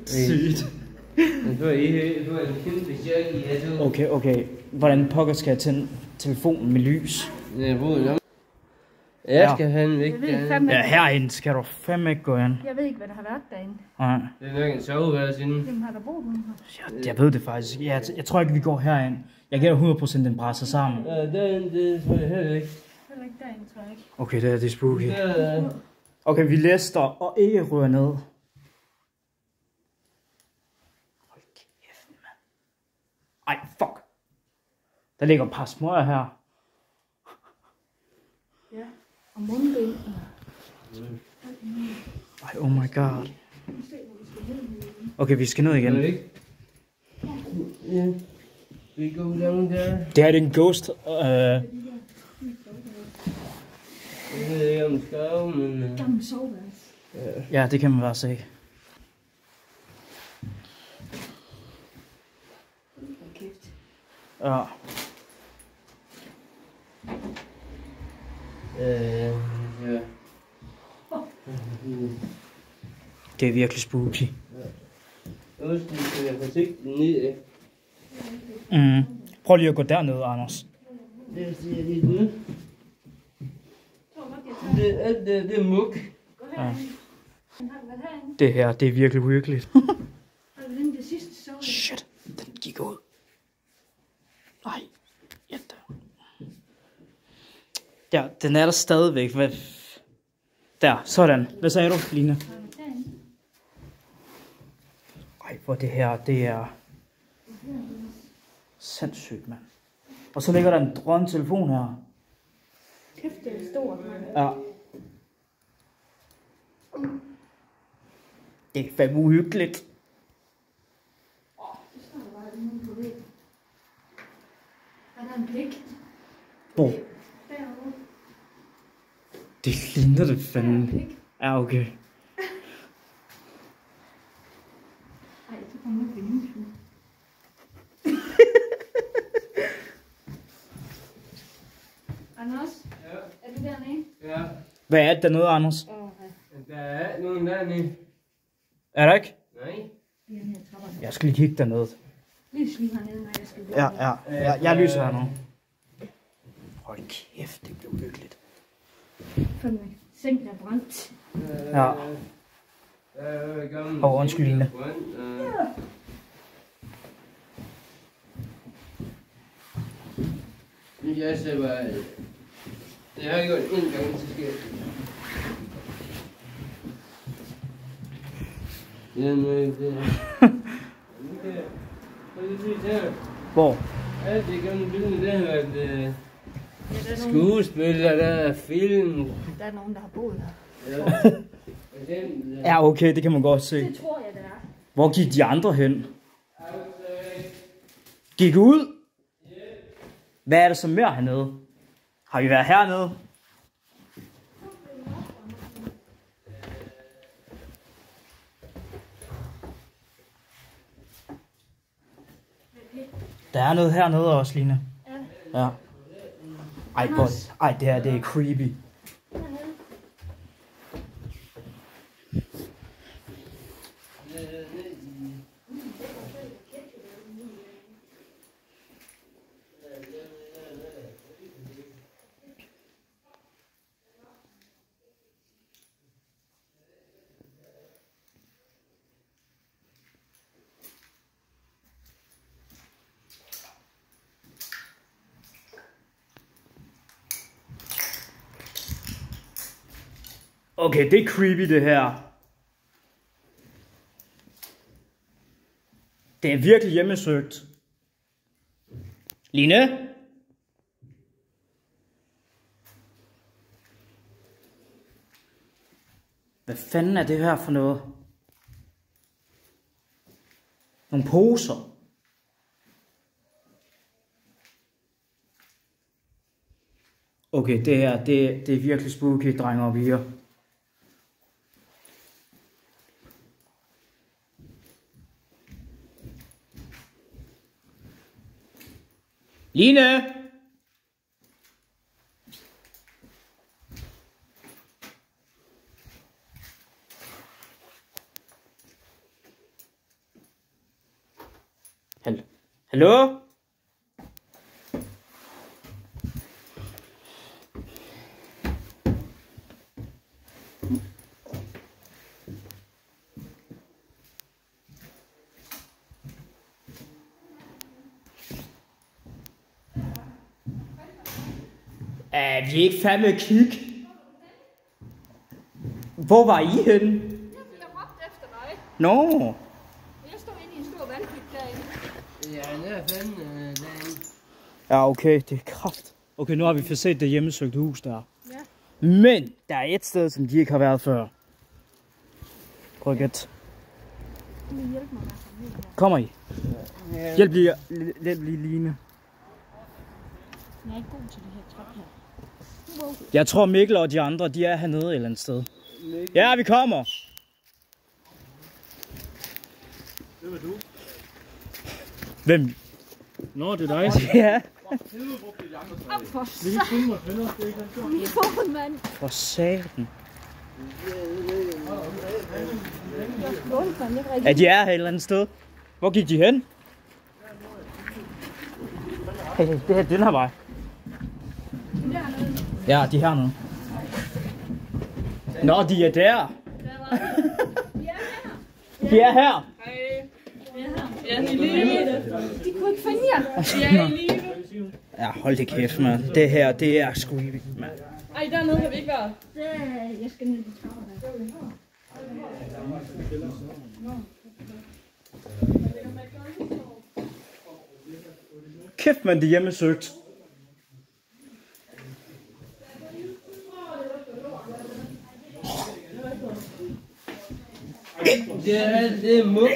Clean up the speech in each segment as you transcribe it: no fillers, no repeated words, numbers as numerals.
Sygt. Okay. Hvordan pokker skal jeg tænde telefonen med lys? Jeg skal have ikke derinde. Ja, herinde skal du fandme ikke gå ind. Jeg ved ikke, hvad der har været derinde. Nej. Det er nok en soveværelse inde. Hvem har der boet nogen her? Jeg ved det faktisk. Jeg tror ikke, vi går herind. Jeg gætter 100% den brænder sammen. Ja, derinde, det tror jeg heller ikke. Heller ikke derinde, tror jeg ikke. Okay, det er spooky. Okay, vi læster og ikke rører ned. Hold kæft, mand. Ej, fuck. Der ligger et par smøger her. Ja, og mundbind. Ej, oh my god. Okay, vi skal ned igen. Ja. We go down there. Det her er en ghost. Jeg ved ikke om det skal, men... Gammel soveværelse. Ja, det kan man bare se. Kæft. Ja. Ja. Det er virkelig spooky. Husk, du skal være forsigtig ned. Prøv lige at gå derned, Anders. Det siger jeg lige nu. Det er muk. Ja. Det her, det er virkelig uhyggeligt. Shit, den gik ud. Nej, jætte. Ja, den er der stadigvæk. Der, sådan. Hvad sagde du, Line? Ej, hvor det her, det er sindssygt, mand. Og så ligger der en drøn telefon her. Kæft, det er stort. Ja. Det er fandme uhyggeligt. Er der en pik? Hvor? Derovre. Det ligner det fandme. Ja, okay. Ej, det kommer nok på YouTube. Anders? Ja. Er du dernede? Ja. Hvad er det dernede, Anders? Der er nogen dernede. Er der ikke? Nej. Jeg skal lige kigge dernede. Lys lige hernede, når jeg skal gå. Ja. Jeg lyser her nu. Hold kæft, det bliver uhyggeligt. Fandme. Sengen er brændt. Ja. Undskyld, Line. Jeg ser bare... Jeg har gjort en gang, så sker det. Jamen, det... Hvor? Ja, det gamle billede, der har været skuespillere, der er film. Der er nogen, der har boet her. Ja, okay, det kan man godt se. Det tror jeg, det er. Hvor gik de andre hen? Gik ud? Hvad er der så mere hernede? Har vi været hernede? Der er noget hernede også, Line. Ja. Ej, det her, det er creepy. Okay, det er creepy, det her. Det er virkelig hjemmesøgt. Line? Hvad fanden er det her for noget? Nogle poser. Okay, det her, det er virkelig spooky, drenge og piger. Line! Hallo? Er vi ikke fandme kig? Hvor var I henne? Jeg råbte efter dig. Nå. Jeg stod inde i en stor vandpyt derinde. Ja, det er fandme derinde. Ja, okay, det er kraft. Okay, nu har vi fået set det hjemmesøgte hus der. Ja. Men der er et sted, som de ikke har været før. Prøv at gætte. Du vil hjælpe mig med at komme ned her. Kommer I? Hjælp lige Line. Jeg er ikke god til det her trap her. Wow. Jeg tror Mikkel og de andre, de er hernede et eller andet sted. Ja, vi kommer. Det var du. Hvem? Nå, det er dig. Ja. Op for Vi kan finde mig venner. Det er ikke han. i foden, mand. For satan. Ja, de er her et eller andet sted. Hvor gik de hen? Hey, det er den her vej. Ja, de er hernede. Nå, de er der. De er her. De kunne ikke finde jer. Ja, hold det kæft, mand. Det her, det er sgu ikke, mand. Ej, dernede har vi ikke været. Jeg skal ned i trappen her. Kæft, mand, det er hjemmesøgt. Det er muk.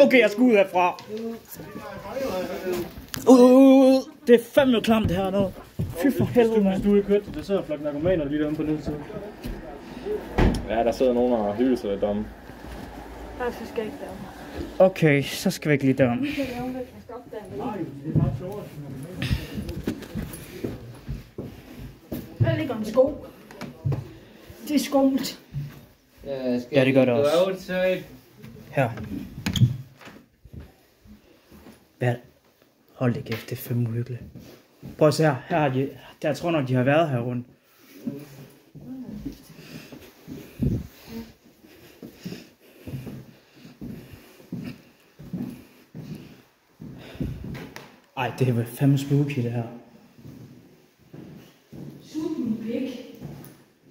Okay, jeg skal ud herfra. Det er fandme klamt det her nu. Fy for helvede, mand. Hvis du ikke hørte det, der sidder flok narkomaner lige deromme på den side. Ja, der sidder nogen og hylder sig deromme. Nej, så skal jeg ikke derom. Okay, så skal vi ikke lige derom. Vi kan lave væk og stoppe der. Nej, det er meget sjovere. Der ligger en sko. Det er skummelt. Ja, det gør det også. Outside. Her. Hvad? Hold det kæft, det er fandme uhyggeligt. Prøv at se her. Her har de, der tror nok, de har været her rundt. Ej, det er fandme spooky det her. Sut min pik.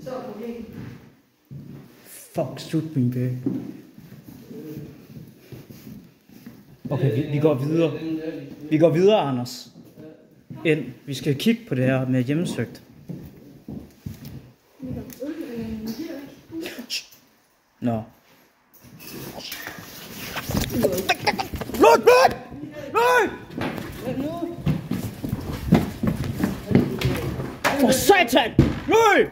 Så på væggen. Fuck, sut min pæk. Okay, vi går videre. Vi går videre, Anders. Ind. Vi skal kigge på det her med hjemmesøgt. Nå. Luk! Nej! For satan! Nej!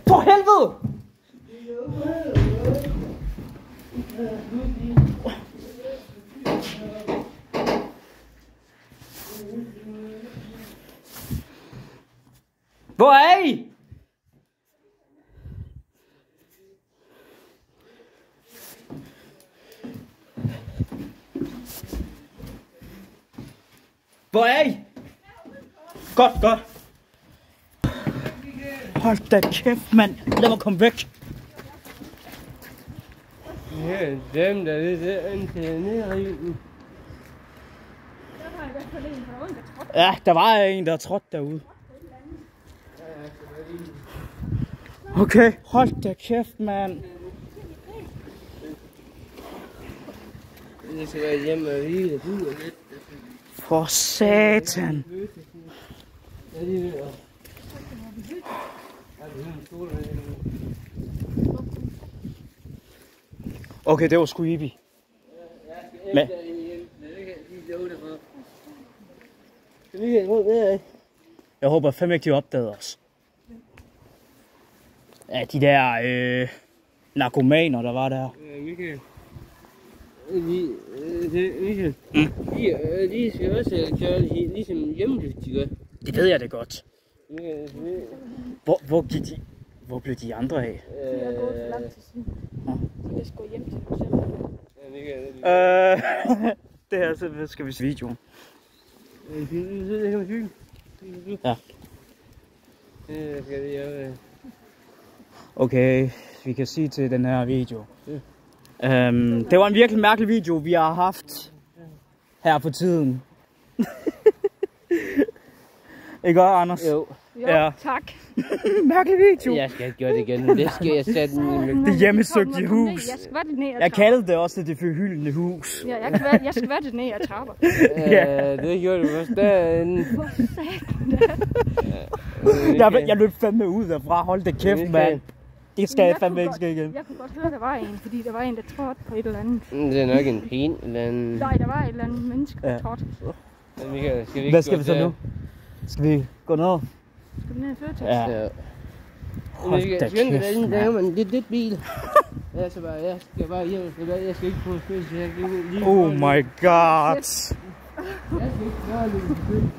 For helvede! Hvor er I? Hvor er I? Godt, godt. Hold da kæft, mand. Lad mig komme væk. Ja, dem der er der indtil nede i den. Der var i hvert fald en, der var en, der trådte. Ja, der var en, der trådte derude. Okay, hold da kæft, mand. Det skal være hjemme og hvile og bude lidt. For satan. Ja, det er det. Okay, det var sgu Ibi. Men jeg håber fandme ikke, de opdagede os. Ja, de der narkomaner, der var der. Michael. Michael. De skal også køre ligesom hjemløst, de gør. Det ved jeg det godt. Hvor gik de? Hvor blev de andre af? De har gået for langt til siden. Nå. De kan gå hjem til dem selv. Det her, så skal vi se videoen. Ja. Okay, vi kan sige til den her video. Det var en virkelig mærkelig video, vi har haft her på tiden. Ikke også, Anders? Jo. Ja. Tak. Mærkelig video. Jeg skal ikke gøre det igen. Det skal jeg sætte Det hjemmesøgte hus. Jeg skvatte ned ad Jeg trapper. kaldte det også det forhyldende hus. Ja, jeg skvatte ned ad trapper. Det gjorde du også derinde. Jeg løb fandme ud derfra. Hold da kæft, mand. Det skal jeg fandme ikke ske igen. Jeg kunne godt høre, der var en, fordi der var en, der trådte på et eller andet. Det er nok en pin eller en... Nej, der var et eller andet menneske, der trådte. Hvad skal vi så nu? Skal vi gå ned? Skal vi ned i Føtex? Ja. Hold da kæft, mand. Det er dit bil. Jeg skal bare hjem. Jeg skal ikke på følelse. Oh my god.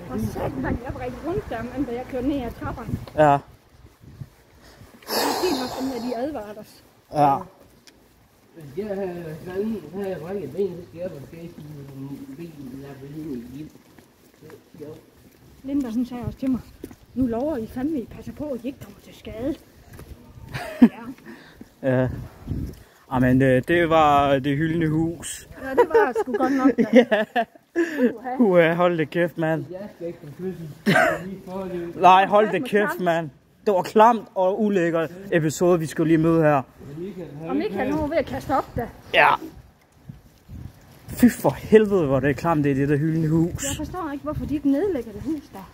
Og så jeg brækkede rundt der, men da jeg kørte ned ad trapperne. Ja. Det er fint nok, som de advarer os. Ja. Jeg har brækket ben, så skal jeg på skæse i bilen, der er inde i gild. Linda, hun sagde også til mig, nu lover I fandme, I passer på, at I ikke kommer til skade. Ja. Ja. Amen, det var det hyldende hus. Ja, det var sgu godt nok. Ja. Hold det kæft, mand. Jeg skal ikke på fødsel. Nej, hold det kæft, mand. Det var klamt og ulækkert episode, vi skulle lige møde her. Og Michael nu er ved at kaste op da. Ja. Fy for helvede, hvor det er klamt, det er det der hyldende hus. Jeg forstår ikke, hvorfor de ikke nedlægger det hus der.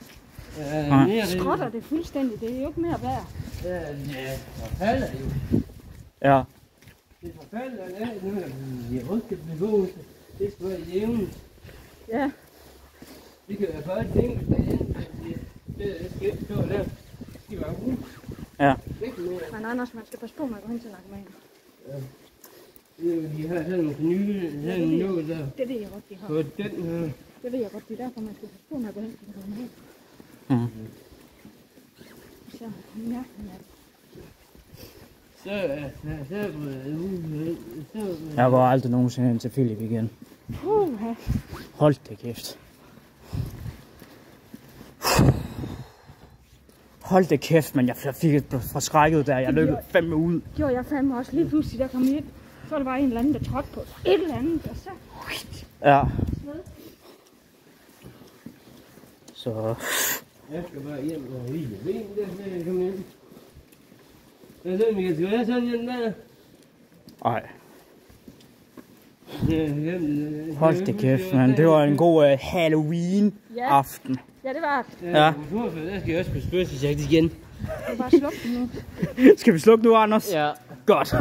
Skrotter det fuldstændig, det er jo ikke mere værd. Ja, forfalder jo. Ja. Det forfalder, nu er det rystet beboelse. Det skal være jævnt. Ja. Det kan være bare ting, hvis der er det skal ikke stå der. Det skal være hus. Ja. Men Anders, man skal passe på med at gå hen til narkomaner. Ja. De har sådan nogle nye, noget der. Det ved jeg godt, de har. På den her. Det ved jeg godt, det er derfor, man skal passe på med at gå hen til narkomaner. Så mærkeligt er det. Jeg går aldrig nogensinde hen til Philip igen. Hold det kæft. Hold det kæft, men jeg fik et forskrækket der. Jeg løb fandme ud. Gjorde jeg fandme også lige pludselig, der kom ind. Så var der bare en eller anden, der trådte på et eller andet, og så... Ja. Så... Jeg skal bare hjem og hvile ben, der kan komme hjem. Hvad så, Michael? Skal du have sådan en der? Ej. Hold det kæft, man. Det var en god Halloween-aften. Ja, det var det. Ja. Der skal jeg også på spørgsmål igen. Det var slukke nu. Skal vi slukke nu, Anders? Ja. Godt.